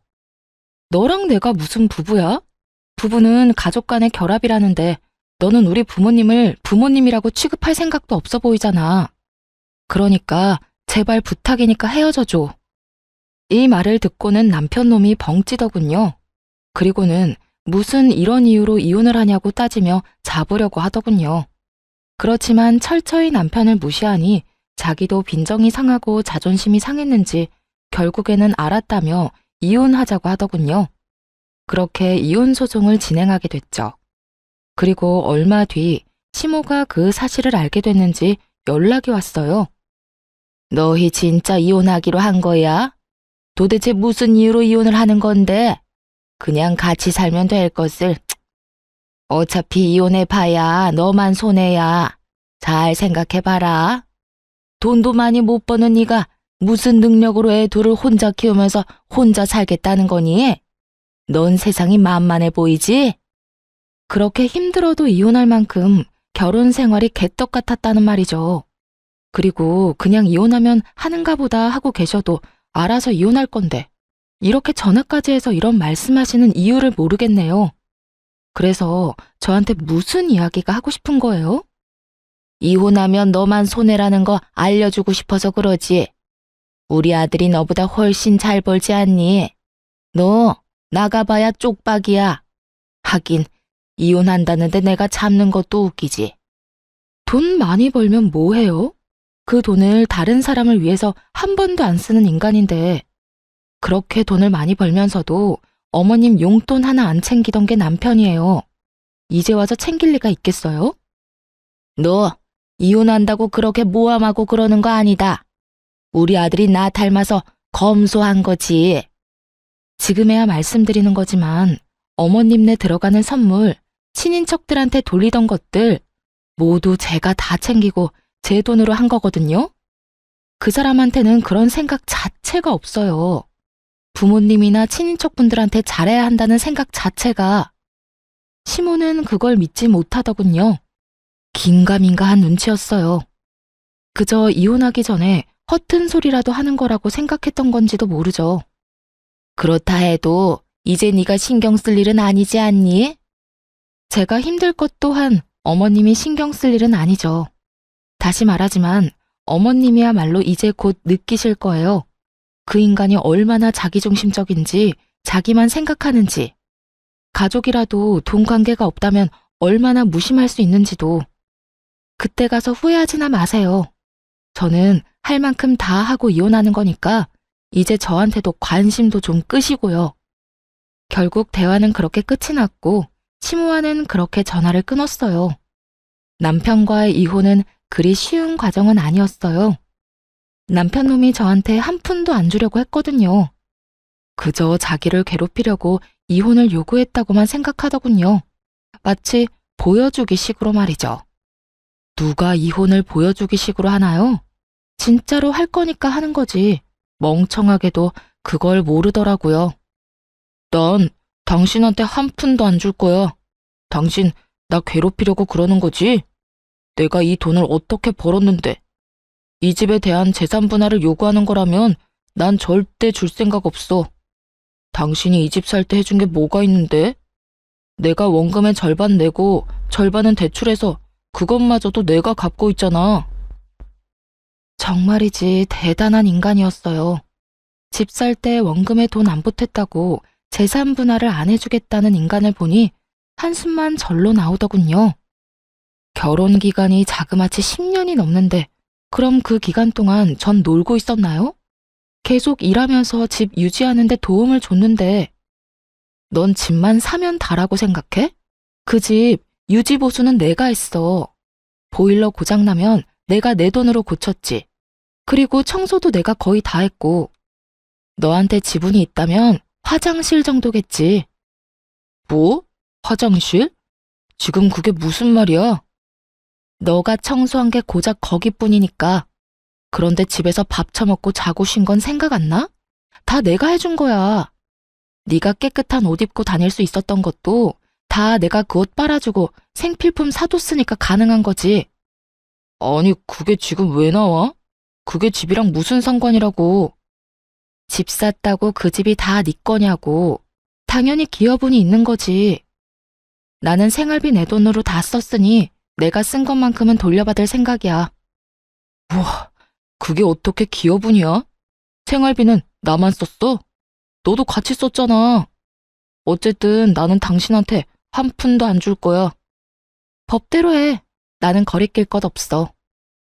너랑 내가 무슨 부부야? 부부는 가족 간의 결합이라는데 너는 우리 부모님을 부모님이라고 취급할 생각도 없어 보이잖아. 그러니까 제발 부탁이니까 헤어져줘. 이 말을 듣고는 남편놈이 벙찌더군요. 그리고는 무슨 이런 이유로 이혼을 하냐고 따지며 잡으려고 하더군요. 그렇지만 철저히 남편을 무시하니 자기도 빈정이 상하고 자존심이 상했는지 결국에는 알았다며 이혼하자고 하더군요. 그렇게 이혼 소송을 진행하게 됐죠. 그리고 얼마 뒤 시모가 그 사실을 알게 됐는지 연락이 왔어요. 너희 진짜 이혼하기로 한 거야? 도대체 무슨 이유로 이혼을 하는 건데? 그냥 같이 살면 될 것을. 어차피 이혼해봐야 너만 손해야. 잘 생각해봐라. 돈도 많이 못 버는 네가 무슨 능력으로 애 둘을 혼자 키우면서 혼자 살겠다는 거니? 넌 세상이 만만해 보이지? 그렇게 힘들어도 이혼할 만큼 결혼 생활이 개떡 같았다는 말이죠. 그리고 그냥 이혼하면 하는가 보다 하고 계셔도 알아서 이혼할 건데 이렇게 전화까지 해서 이런 말씀하시는 이유를 모르겠네요. 그래서 저한테 무슨 이야기가 하고 싶은 거예요? 이혼하면 너만 손해라는 거 알려주고 싶어서 그러지. 우리 아들이 너보다 훨씬 잘 벌지 않니? 너 나가봐야 쪽박이야. 하긴 이혼한다는데 내가 참는 것도 웃기지. 돈 많이 벌면 뭐 해요? 그 돈을 다른 사람을 위해서 한 번도 안 쓰는 인간인데 그렇게 돈을 많이 벌면서도 어머님 용돈 하나 안 챙기던 게 남편이에요. 이제 와서 챙길 리가 있겠어요? 너 이혼한다고 그렇게 모함하고 그러는 거 아니다. 우리 아들이 나 닮아서 검소한 거지. 지금에야 말씀드리는 거지만 어머님네 들어가는 선물, 친인척들한테 돌리던 것들 모두 제가 다 챙기고 제 돈으로 한 거거든요. 그 사람한테는 그런 생각 자체가 없어요. 부모님이나 친인척분들한테 잘해야 한다는 생각 자체가. 시모는 그걸 믿지 못하더군요. 긴가민가한 눈치였어요. 그저 이혼하기 전에 허튼 소리라도 하는 거라고 생각했던 건지도 모르죠. 그렇다 해도 이제 네가 신경 쓸 일은 아니지 않니? 제가 힘들 것 또한 어머님이 신경 쓸 일은 아니죠. 다시 말하지만 어머님이야말로 이제 곧 느끼실 거예요. 그 인간이 얼마나 자기중심적인지, 자기만 생각하는지, 가족이라도 돈 관계가 없다면 얼마나 무심할 수 있는지도. 그때 가서 후회하지나 마세요. 저는 할 만큼 다 하고 이혼하는 거니까 이제 저한테도 관심도 좀 끄시고요. 결국 대화는 그렇게 끝이 났고 시모와는 그렇게 전화를 끊었어요. 남편과의 이혼은 그리 쉬운 과정은 아니었어요. 남편 놈이 저한테 한 푼도 안 주려고 했거든요. 그저 자기를 괴롭히려고 이혼을 요구했다고만 생각하더군요. 마치 보여주기 식으로 말이죠. 누가 이혼을 보여주기 식으로 하나요? 진짜로 할 거니까 하는 거지. 멍청하게도 그걸 모르더라고요. 난 당신한테 한 푼도 안 줄 거야. 당신 나 괴롭히려고 그러는 거지? 내가 이 돈을 어떻게 벌었는데. 이 집에 대한 재산 분할을 요구하는 거라면 난 절대 줄 생각 없어. 당신이 이 집 살 때 해준 게 뭐가 있는데? 내가 원금의 절반 내고 절반은 대출해서 그것마저도 내가 갚고 있잖아. 정말이지 대단한 인간이었어요. 집 살 때 원금에 돈 안 보탰다고 재산 분할을 안 해주겠다는 인간을 보니 한숨만 절로 나오더군요. 결혼 기간이 자그마치 10년이 넘는데 그럼 그 기간 동안 전 놀고 있었나요? 계속 일하면서 집 유지하는 데 도움을 줬는데 넌 집만 사면 다라고 생각해? 그 집 유지 보수는 내가 했어. 보일러 고장나면 내가 내 돈으로 고쳤지. 그리고 청소도 내가 거의 다 했고 너한테 지분이 있다면 화장실 정도겠지. 뭐? 화장실? 지금 그게 무슨 말이야? 너가 청소한 게 고작 거기뿐이니까. 그런데 집에서 밥 처먹고 자고 쉰 건 생각 안 나? 다 내가 해준 거야. 네가 깨끗한 옷 입고 다닐 수 있었던 것도 다 내가 그 옷 빨아주고 생필품 사뒀으니까 가능한 거지. 아니, 그게 지금 왜 나와? 그게 집이랑 무슨 상관이라고. 집 샀다고 그 집이 다 네 거냐고. 당연히 기여분이 있는 거지. 나는 생활비 내 돈으로 다 썼으니 내가 쓴 것만큼은 돌려받을 생각이야. 우와, 그게 어떻게 기여분이야? 생활비는 나만 썼어? 너도 같이 썼잖아. 어쨌든 나는 당신한테 한 푼도 안 줄 거야. 법대로 해. 나는 거리낄 것 없어.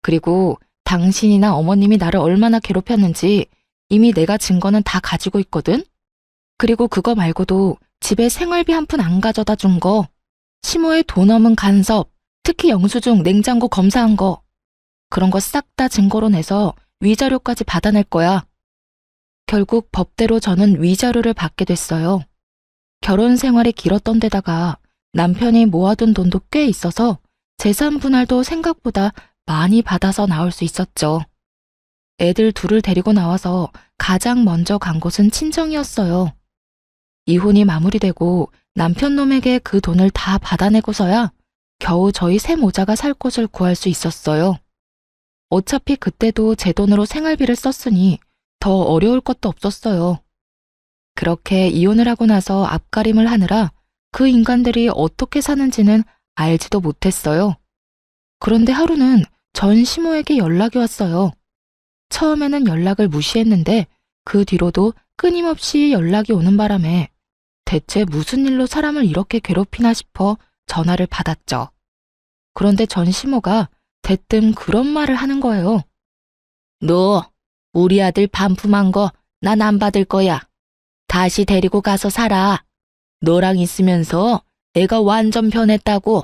그리고 당신이나 어머님이 나를 얼마나 괴롭혔는지 이미 내가 증거는 다 가지고 있거든? 그리고 그거 말고도 집에 생활비 한 푼 안 가져다 준 거, 시모의 돈 없는 간섭, 특히 영수증, 냉장고 검사한 거, 그런 거 싹 다 증거로 내서 위자료까지 받아낼 거야. 결국 법대로 저는 위자료를 받게 됐어요. 결혼 생활이 길었던 데다가 남편이 모아둔 돈도 꽤 있어서 재산 분할도 생각보다 많이 받아서 나올 수 있었죠. 애들 둘을 데리고 나와서 가장 먼저 간 곳은 친정이었어요. 이혼이 마무리되고 남편 놈에게 그 돈을 다 받아내고서야 겨우 저희 새 모자가 살 곳을 구할 수 있었어요. 어차피 그때도 제 돈으로 생활비를 썼으니 더 어려울 것도 없었어요. 그렇게 이혼을 하고 나서 앞가림을 하느라 그 인간들이 어떻게 사는지는 알지도 못했어요. 그런데 하루는 전 시모에게 연락이 왔어요. 처음에는 연락을 무시했는데 그 뒤로도 끊임없이 연락이 오는 바람에 대체 무슨 일로 사람을 이렇게 괴롭히나 싶어 전화를 받았죠. 그런데 전 시모가 대뜸 그런 말을 하는 거예요. 너 우리 아들 반품한 거 난 안 받을 거야. 다시 데리고 가서 살아. 너랑 있으면서 애가 완전 변했다고.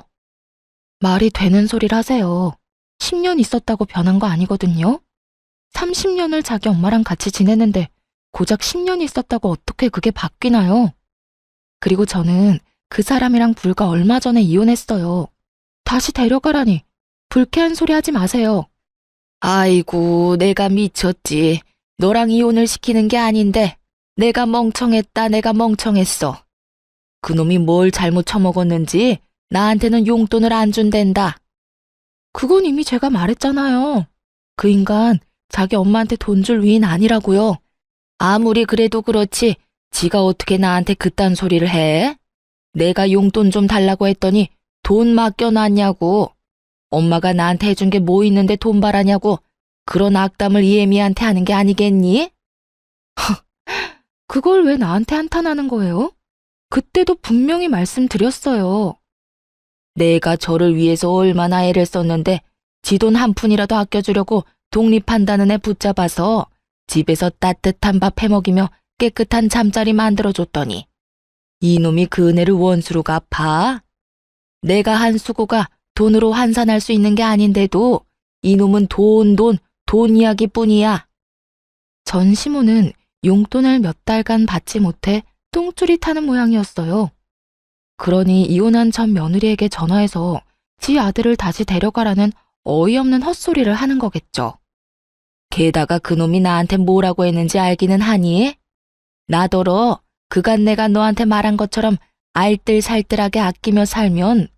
말이 되는 소리를 하세요. 10년 있었다고 변한 거 아니거든요. 30년을 자기 엄마랑 같이 지냈는데 고작 10년 있었다고 어떻게 그게 바뀌나요? 그리고 저는 그 사람이랑 불과 얼마 전에 이혼했어요. 다시 데려가라니. 불쾌한 소리 하지 마세요. 아이고, 내가 미쳤지. 너랑 이혼을 시키는 게 아닌데 내가 멍청했다, 내가 멍청했어. 그놈이 뭘 잘못 처먹었는지 나한테는 용돈을 안 준댄다. 그건 이미 제가 말했잖아요. 그 인간 자기 엄마한테 돈 줄 위인 아니라고요. 아무리 그래도 그렇지 지가 어떻게 나한테 그딴 소리를 해? 내가 용돈 좀 달라고 했더니 돈 맡겨놨냐고. 엄마가 나한테 해준 게 뭐 있는데 돈 바라냐고. 그런 악담을 이 애미한테 하는 게 아니겠니? 그걸 왜 나한테 한탄하는 거예요? 그때도 분명히 말씀드렸어요. 내가 저를 위해서 얼마나 애를 썼는데 지 돈 한 푼이라도 아껴주려고 독립한다는 애 붙잡아서 집에서 따뜻한 밥 해먹이며 깨끗한 잠자리 만들어줬더니 이놈이 그 은혜를 원수로 갚아? 내가 한 수고가 돈으로 환산할 수 있는 게 아닌데도 이놈은 돈 이야기뿐이야. 전 시모는 용돈을 몇 달간 받지 못해 똥줄이 타는 모양이었어요. 그러니 이혼한 전 며느리에게 전화해서 지 아들을 다시 데려가라는 어이없는 헛소리를 하는 거겠죠. 게다가 그놈이 나한테 뭐라고 했는지 알기는 하니? 나더러 그간 내가 너한테 말한 것처럼 알뜰살뜰하게 아끼며 살면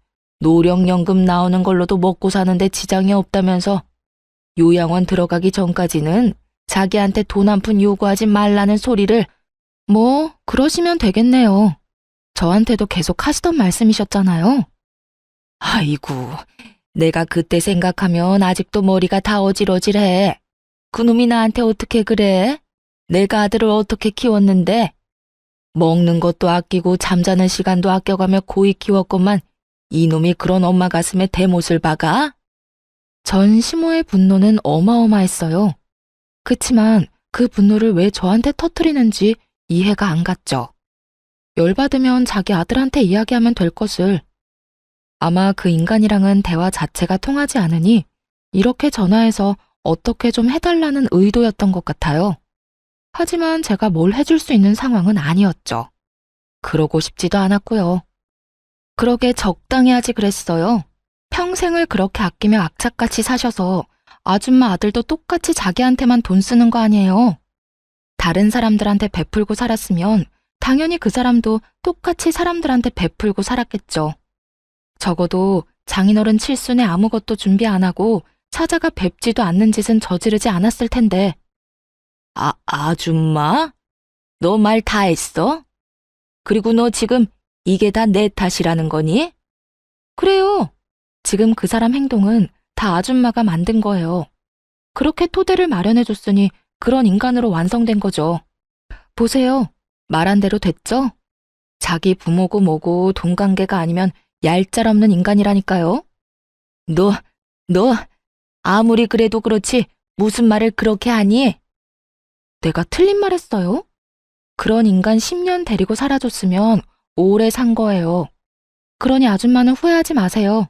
노령연금 나오는 걸로도 먹고 사는데 지장이 없다면서 요양원 들어가기 전까지는 자기한테 돈 한 푼 요구하지 말라는 소리를. 뭐 그러시면 되겠네요. 저한테도 계속 하시던 말씀이셨잖아요. 아이고, 내가 그때 생각하면 아직도 머리가 다 어질어질해. 그놈이 나한테 어떻게 그래? 내가 아들을 어떻게 키웠는데? 먹는 것도 아끼고 잠자는 시간도 아껴가며 고이 키웠건만 이놈이 그런 엄마 가슴에 대못을 박아? 전 시모의 분노는 어마어마했어요. 그치만 그 분노를 왜 저한테 터뜨리는지 이해가 안 갔죠. 열받으면 자기 아들한테 이야기하면 될 것을. 아마 그 인간이랑은 대화 자체가 통하지 않으니 이렇게 전화해서 어떻게 좀 해달라는 의도였던 것 같아요. 하지만 제가 뭘 해줄 수 있는 상황은 아니었죠. 그러고 싶지도 않았고요. 그러게 적당히 하지 그랬어요. 평생을 그렇게 아끼며 악착같이 사셔서 아줌마 아들도 똑같이 자기한테만 돈 쓰는 거 아니에요. 다른 사람들한테 베풀고 살았으면 당연히 그 사람도 똑같이 사람들한테 베풀고 살았겠죠. 적어도 장인어른 칠순에 아무것도 준비 안 하고 찾아가 뵙지도 않는 짓은 저지르지 않았을 텐데. 아줌마? 너 말 다 했어? 그리고 너 지금 이게 다 내 탓이라는 거니? 그래요. 지금 그 사람 행동은 다 아줌마가 만든 거예요. 그렇게 토대를 마련해줬으니 그런 인간으로 완성된 거죠. 보세요. 말한 대로 됐죠? 자기 부모고 뭐고 돈 관계가 아니면 얄짤없는 인간이라니까요. 너 아무리 그래도 그렇지 무슨 말을 그렇게 하니? 내가 틀린 말 했어요? 그런 인간 10년 데리고 살아줬으면 오래 산 거예요. 그러니 아줌마는 후회하지 마세요.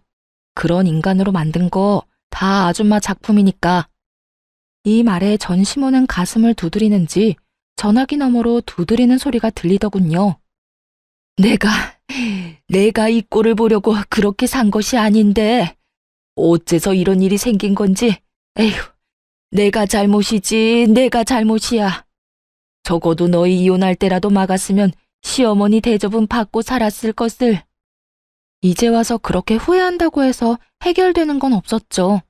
그런 인간으로 만든 거 다 아줌마 작품이니까. 이 말에 전시모는 가슴을 두드리는지 전화기 너머로 두드리는 소리가 들리더군요. 내가 이 꼴을 보려고 그렇게 산 것이 아닌데 어째서 이런 일이 생긴 건지. 에휴, 내가 잘못이지, 내가 잘못이야. 적어도 너희 이혼할 때라도 막았으면 시어머니 대접은 받고 살았을 것을. 이제 와서 그렇게 후회한다고 해서 해결되는 건 없었죠.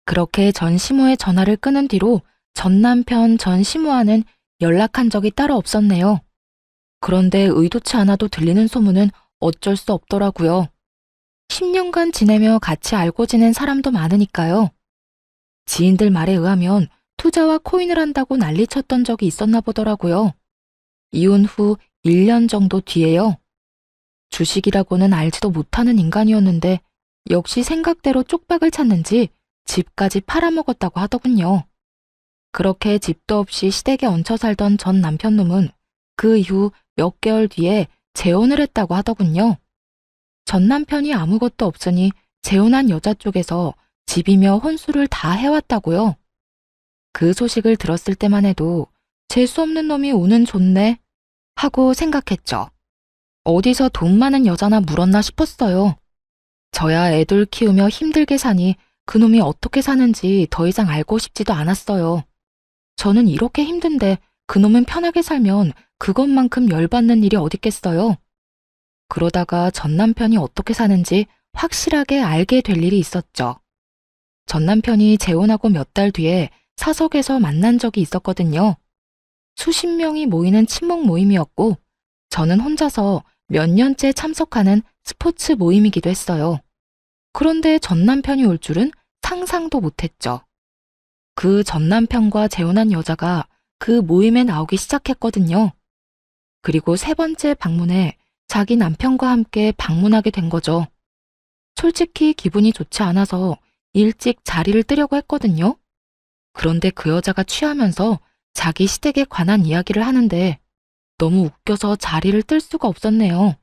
그렇게 전시모의 전화를 끊은 뒤로 전 남편 전시모와는 연락한 적이 따로 없었네요. 그런데 의도치 않아도 들리는 소문은 어쩔 수 없더라고요. 10년간 지내며 같이 알고 지낸 사람도 많으니까요. 지인들 말에 의하면 투자와 코인을 한다고 난리쳤던 적이 있었나 보더라고요. 이혼 후 1년 정도 뒤에요. 주식이라고는 알지도 못하는 인간이었는데 역시 생각대로 쪽박을 찾는지 집까지 팔아먹었다고 하더군요. 그렇게 집도 없이 시댁에 얹혀 살던 전 남편놈은 그 이후 몇 개월 뒤에 재혼을 했다고 하더군요. 전 남편이 아무것도 없으니 재혼한 여자 쪽에서 집이며 혼수를 다 해왔다고요. 그 소식을 들었을 때만 해도 재수 없는 놈이 운은 좋네 하고 생각했죠. 어디서 돈 많은 여자나 물었나 싶었어요. 저야 애들 키우며 힘들게 사니 그놈이 어떻게 사는지 더 이상 알고 싶지도 않았어요. 저는 이렇게 힘든데 그놈은 편하게 살면 그것만큼 열받는 일이 어딨겠어요. 그러다가 전 남편이 어떻게 사는지 확실하게 알게 될 일이 있었죠. 전 남편이 재혼하고 몇 달 뒤에 사석에서 만난 적이 있었거든요. 수십 명이 모이는 친목 모임이었고 저는 혼자서 몇 년째 참석하는 스포츠 모임이기도 했어요. 그런데 전 남편이 올 줄은 상상도 못했죠. 그 전 남편과 재혼한 여자가 그 모임에 나오기 시작했거든요. 그리고 세 번째 방문에 자기 남편과 함께 방문하게 된 거죠. 솔직히 기분이 좋지 않아서 일찍 자리를 뜨려고 했거든요. 그런데 그 여자가 취하면서 자기 시댁에 관한 이야기를 하는데 너무 웃겨서 자리를 뜰 수가 없었네요.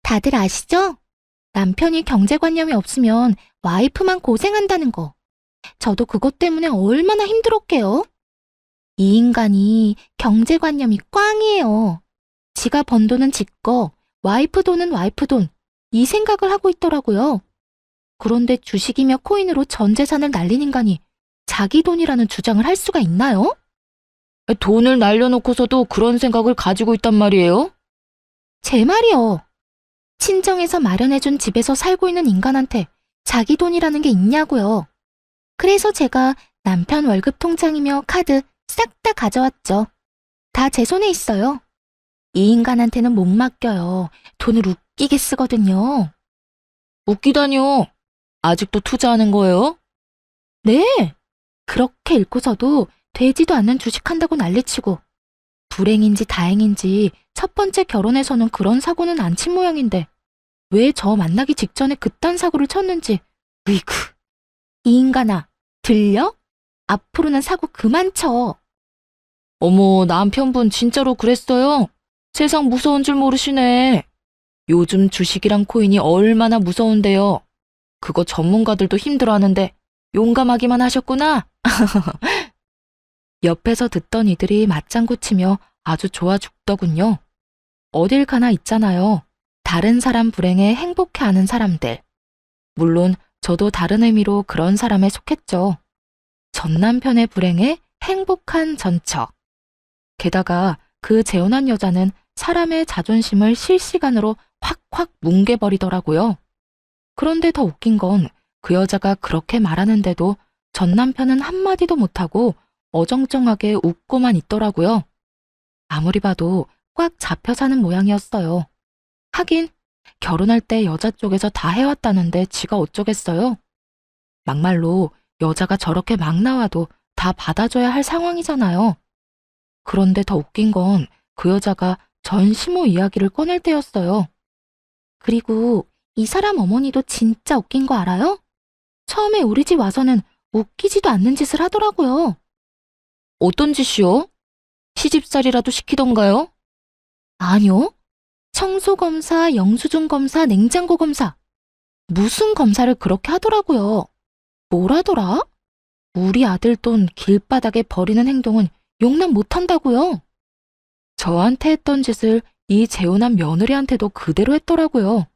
다들 아시죠? 남편이 경제관념이 없으면 와이프만 고생한다는 거. 저도 그것 때문에 얼마나 힘들었게요. 이 인간이 경제관념이 꽝이에요. 지가 번 돈은 지 거, 와이프 돈은 와이프 돈, 이 생각을 하고 있더라고요. 그런데 주식이며 코인으로 전 재산을 날린 인간이 자기 돈이라는 주장을 할 수가 있나요? 돈을 날려놓고서도 그런 생각을 가지고 있단 말이에요? 제 말이요. 친정에서 마련해준 집에서 살고 있는 인간한테 자기 돈이라는 게 있냐고요. 그래서 제가 남편 월급 통장이며 카드 싹 다 가져왔죠. 다 제 손에 있어요. 이 인간한테는 못 맡겨요. 돈을 웃기게 쓰거든요. 웃기다뇨? 아직도 투자하는 거예요? 네. 그렇게 읽고서도 되지도 않는 주식한다고 난리치고 불행인지 다행인지 첫 번째 결혼에서는 그런 사고는 안 친 모양인데 왜 저 만나기 직전에 그딴 사고를 쳤는지. 으이구. 이 인간아, 들려? 앞으로는 사고 그만 쳐. 어머, 남편분 진짜로 그랬어요? 세상 무서운 줄 모르시네. 요즘 주식이랑 코인이 얼마나 무서운데요. 그거 전문가들도 힘들어하는데 용감하기만 하셨구나. 옆에서 듣던 이들이 맞장구 치며 아주 좋아 죽더군요. 어딜 가나 있잖아요. 다른 사람 불행에 행복해하는 사람들. 물론 저도 다른 의미로 그런 사람에 속했죠. 전 남편의 불행에 행복한 전처. 게다가 그 재혼한 여자는 사람의 자존심을 실시간으로 확확 뭉개버리더라고요. 그런데 더 웃긴 건 그 여자가 그렇게 말하는데도 전 남편은 한마디도 못하고 어정쩡하게 웃고만 있더라고요. 아무리 봐도 꽉 잡혀 사는 모양이었어요. 하긴 결혼할 때 여자 쪽에서 다 해왔다는데 지가 어쩌겠어요? 막말로 여자가 저렇게 막 나와도 다 받아줘야 할 상황이잖아요. 그런데 더 웃긴 건 그 여자가 전 시모 이야기를 꺼낼 때였어요. 그리고 이 사람 어머니도 진짜 웃긴 거 알아요? 처음에 우리 집 와서는 웃기지도 않는 짓을 하더라고요. 어떤 짓이요? 시집살이라도 시키던가요? 아니요. 청소검사, 영수증 검사, 냉장고 검사. 무슨 검사를 그렇게 하더라고요. 뭐라더라? 우리 아들 돈 길바닥에 버리는 행동은 용납 못한다고요. 저한테 했던 짓을 이 재혼한 며느리한테도 그대로 했더라고요.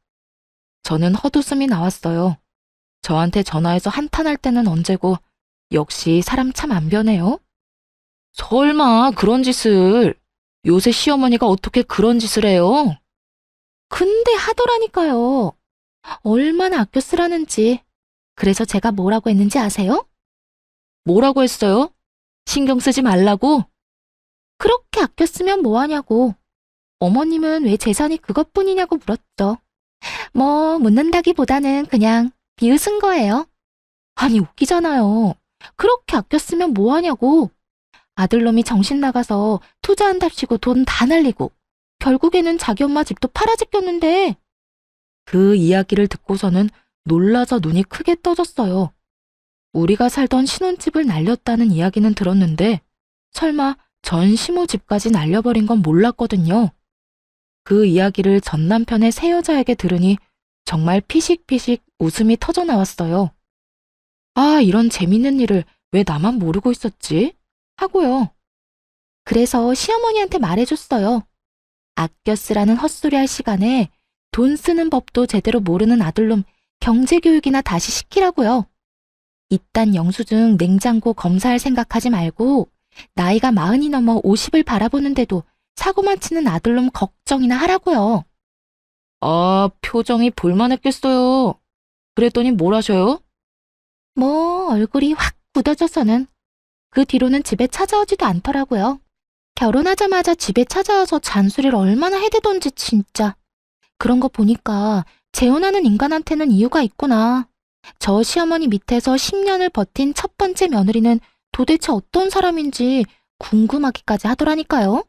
저는 헛웃음이 나왔어요. 저한테 전화해서 한탄할 때는 언제고 역시 사람 참 안 변해요. 설마 그런 짓을. 요새 시어머니가 어떻게 그런 짓을 해요? 근데 하더라니까요. 얼마나 아껴 쓰라는지. 그래서 제가 뭐라고 했는지 아세요? 뭐라고 했어요? 신경 쓰지 말라고? 그렇게 아껴 쓰면 뭐하냐고. 어머님은 왜 재산이 그것뿐이냐고 물었죠. 뭐 묻는다기보다는 그냥 비웃은 거예요. 아니 웃기잖아요. 그렇게 아껴 쓰면 뭐하냐고. 아들놈이 정신 나가서 투자한답시고 돈 다 날리고 결국에는 자기 엄마 집도 팔아제꼈는데. 그 이야기를 듣고서는 놀라서 눈이 크게 떠졌어요. 우리가 살던 신혼집을 날렸다는 이야기는 들었는데 설마 전 시모 집까지 날려버린 건 몰랐거든요. 그 이야기를 전 남편의 새 여자에게 들으니 정말 피식피식 웃음이 터져 나왔어요. 아, 이런 재밌는 일을 왜 나만 모르고 있었지? 하고요. 그래서 시어머니한테 말해줬어요. 아껴 쓰라는 헛소리 할 시간에 돈 쓰는 법도 제대로 모르는 아들놈 경제교육이나 다시 시키라고요. 이딴 영수증 냉장고 검사할 생각하지 말고 나이가 40이 넘어 50을 바라보는데도 사고만 치는 아들놈 걱정이나 하라고요. 아, 표정이 볼만했겠어요. 그랬더니 뭘 하셔요? 뭐 얼굴이 확 굳어져서는. 그 뒤로는 집에 찾아오지도 않더라고요. 결혼하자마자 집에 찾아와서 잔소리를 얼마나 해대던지 진짜. 그런 거 보니까 재혼하는 인간한테는 이유가 있구나. 저 시어머니 밑에서 10년을 버틴 첫 번째 며느리는 도대체 어떤 사람인지 궁금하기까지 하더라니까요.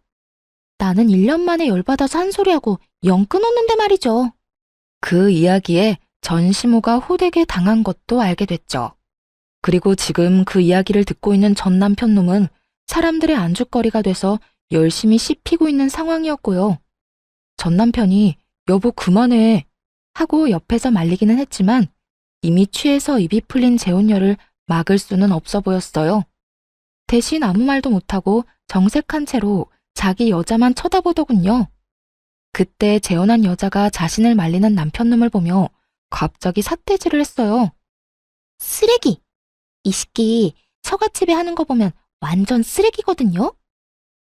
나는 1년 만에 열받아서 한 소리하고 영 끊었는데 말이죠. 그 이야기에 전 시모가 호되게 당한 것도 알게 됐죠. 그리고 지금 그 이야기를 듣고 있는 전 남편 놈은 사람들의 안주거리가 돼서 열심히 씹히고 있는 상황이었고요. 전 남편이 여보 그만해 하고 옆에서 말리기는 했지만 이미 취해서 입이 풀린 재혼녀를 막을 수는 없어 보였어요. 대신 아무 말도 못하고 정색한 채로 자기 여자만 쳐다보더군요. 그때 재혼한 여자가 자신을 말리는 남편놈을 보며 갑자기 삿대질을 했어요. 쓰레기! 이 새끼 처갓집에 하는 거 보면 완전 쓰레기거든요?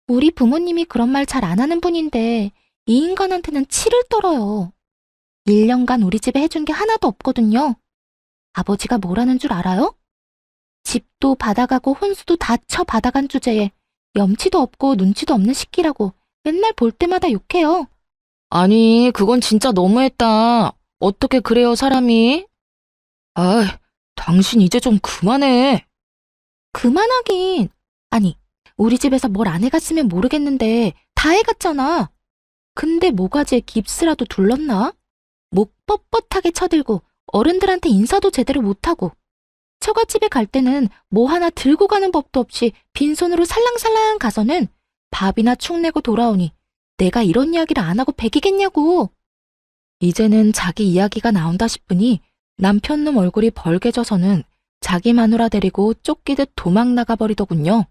우리 부모님이 그런 말 잘 안 하는 분인데 이 인간한테는 치를 떨어요. 1년간 우리 집에 해준 게 하나도 없거든요. 아버지가 뭐라는 줄 알아요? 집도 받아가고 혼수도 다 쳐받아간 주제에 염치도 없고 눈치도 없는 시끼라고 맨날 볼 때마다 욕해요. 아니, 그건 진짜 너무했다. 어떻게 그래요, 사람이? 아, 당신 이제 좀 그만해. 그만하긴. 아니, 우리 집에서 뭘 안 해갔으면 모르겠는데 다 해갔잖아. 근데 모가지에 깁스라도 둘렀나? 목 뻣뻣하게 쳐들고 어른들한테 인사도 제대로 못하고 처갓집에 갈 때는 뭐 하나 들고 가는 법도 없이 빈손으로 살랑살랑 가서는 밥이나 축 내고 돌아오니 내가 이런 이야기를 안 하고 배기겠냐고. 이제는 자기 이야기가 나온다 싶으니 남편놈 얼굴이 벌개져서는 자기 마누라 데리고 쫓기듯 도망 나가버리더군요.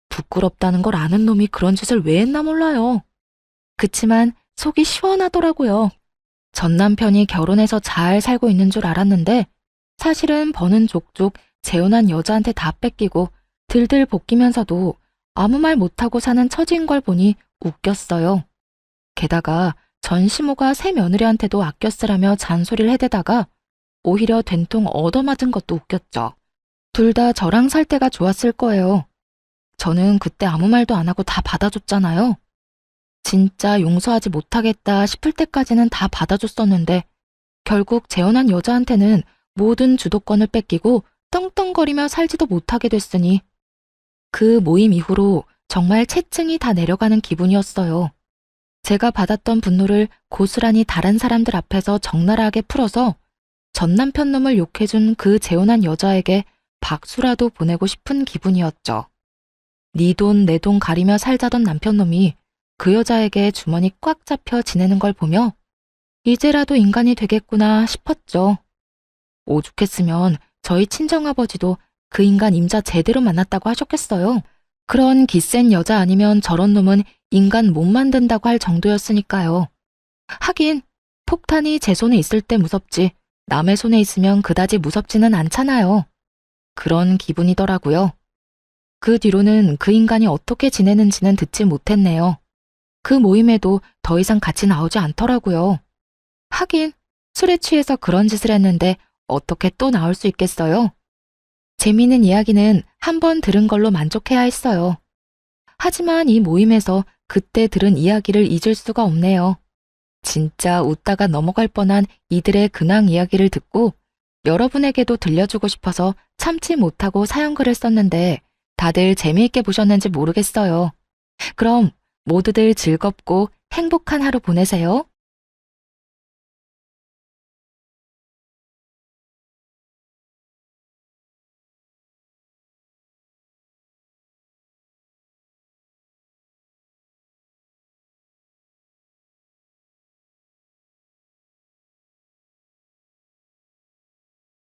부끄럽다는 걸 아는 놈이 그런 짓을 왜 했나 몰라요. 그치만 속이 시원하더라고요. 전 남편이 결혼해서 잘 살고 있는 줄 알았는데 사실은 버는 족족 재혼한 여자한테 다 뺏기고 들들 볶이면서도 아무 말 못하고 사는 처지인 걸 보니 웃겼어요. 게다가 전 시모가 새 며느리한테도 아껴 쓰라며 잔소리를 해대다가 오히려 된통 얻어맞은 것도 웃겼죠. 둘 다 저랑 살 때가 좋았을 거예요. 저는 그때 아무 말도 안 하고 다 받아줬잖아요. 진짜 용서하지 못하겠다 싶을 때까지는 다 받아줬었는데 결국 재혼한 여자한테는 모든 주도권을 뺏기고 떵떵거리며 살지도 못하게 됐으니 그 모임 이후로 정말 체증이 다 내려가는 기분이었어요. 제가 받았던 분노를 고스란히 다른 사람들 앞에서 적나라하게 풀어서 전 남편 놈을 욕해준 그 재혼한 여자에게 박수라도 보내고 싶은 기분이었죠. 네 돈 내 돈 가리며 살자던 남편 놈이 그 여자에게 주머니 꽉 잡혀 지내는 걸 보며 이제라도 인간이 되겠구나 싶었죠. 오죽했으면 저희 친정아버지도 그 인간 임자 제대로 만났다고 하셨겠어요. 그런 기센 여자 아니면 저런 놈은 인간 못 만든다고 할 정도였으니까요. 하긴 폭탄이 제 손에 있을 때 무섭지 남의 손에 있으면 그다지 무섭지는 않잖아요. 그런 기분이더라고요. 그 뒤로는 그 인간이 어떻게 지내는지는 듣지 못했네요. 그 모임에도 더 이상 같이 나오지 않더라고요. 하긴 술에 취해서 그런 짓을 했는데 어떻게 또 나올 수 있겠어요? 재미있는 이야기는 한 번 들은 걸로 만족해야 했어요. 하지만 이 모임에서 그때 들은 이야기를 잊을 수가 없네요. 진짜 웃다가 넘어갈 뻔한 이들의 근황 이야기를 듣고 여러분에게도 들려주고 싶어서 참지 못하고 사연글을 썼는데 다들 재미있게 보셨는지 모르겠어요. 그럼 모두들 즐겁고 행복한 하루 보내세요.